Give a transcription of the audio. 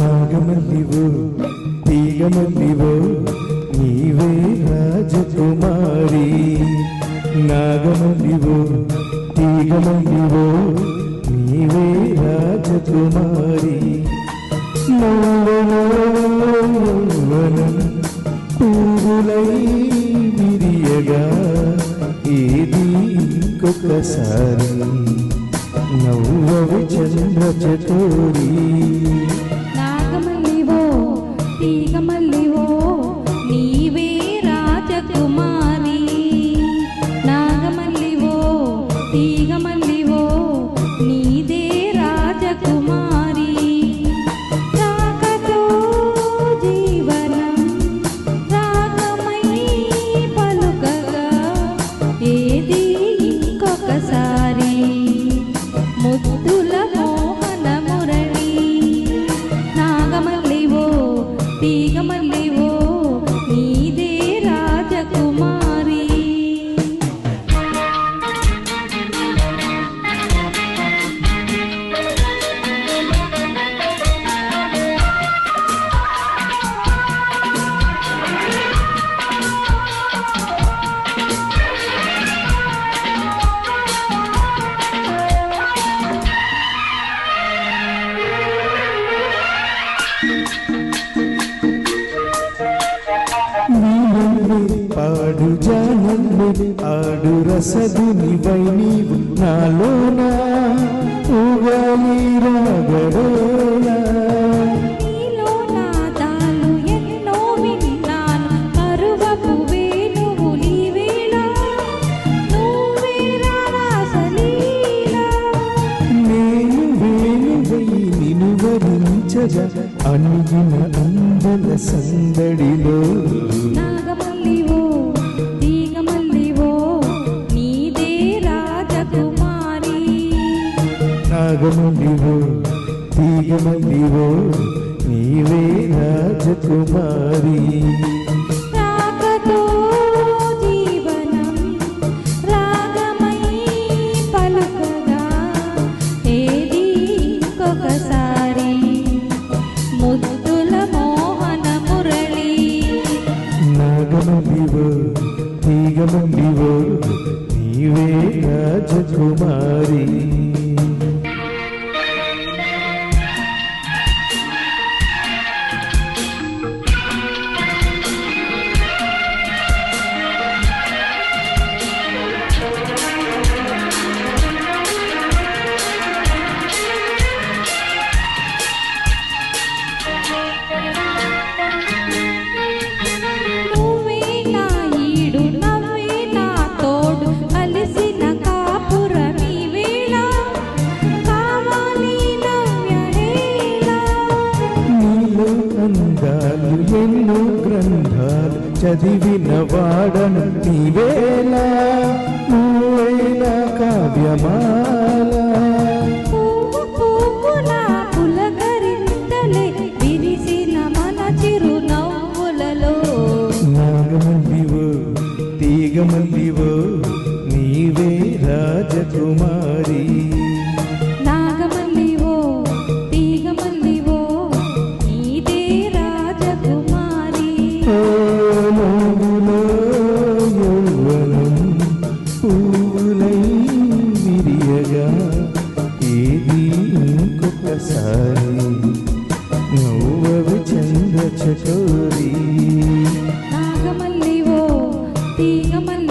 నాగమల్లివో తీగమల్లివో నీవే రాజకుమారి నాగమల్లివో తీగమల్లివో నీవే రాజకుమారి పువ్వులై విరియగా ఏది ఇంకొకసారి నవ్వవి చంద్ర చకోరి నాగమల్లివో తీగమల్లివో నీవే రాజకుమారి నాగమల్లివో తీగమల్లివో నీదే రాజకుమారి రాకతో జీవనం రాగమై పలుకగా ఏది ఇంకొకసారి ముద్దుల మోహన మురళి నాగమల్లివో తీగమల్లివో నీదే రాజకుమారి పాడు జానల్లి ఆడు రసదునివై నీవు నాలోనా ఊగాలి రాగడోలా నీలో నాదాలు ఎన్నో విన్నాను కరువపు వేణువు నీవేళ నువ్వే రాసలీలా నేను వేణువై నిన్ను వరించగా అణిగిన అందల సందడిలో నాగమల్లివో తీగమల్లివో నీదే రాజకుమారి నాగమల్లివో తీగమల్లివో నీవే రాజకుమారి రాకతో జీవనం రాగమై పలుకగా ఏది ఇంకొకసారి ముద్దుల మోహన మురళి నాగమల్లివో తీగమల్లివో నీవే రాజకుమారి నువ్వే నా ఈడు నవ్వే నా తోడు కలిసిన కాపురమీ వేళ కావాలి నవ్యహేళ నీలో అందాలు ఎన్నో గ్రంథాలు చదివిన వాడను నీవేలా నువ్వైన కావ్యమాల పువ్వు పువ్వున పులకరింతలే విరిసిన మన చిరు నవ్వులలో నాగమల్లివో తీగమల్లివో నీవే రాజకుమారి నాగమల్లివో తీగమల్లివో నీదే రాజకుమారి ఓ మోములో యౌవనం పువ్వులై విరియగా ఏది ఇంకొకసారి నవ్వవి చంద్ర చకోరి నాగమల్లివో తీగమల్లివో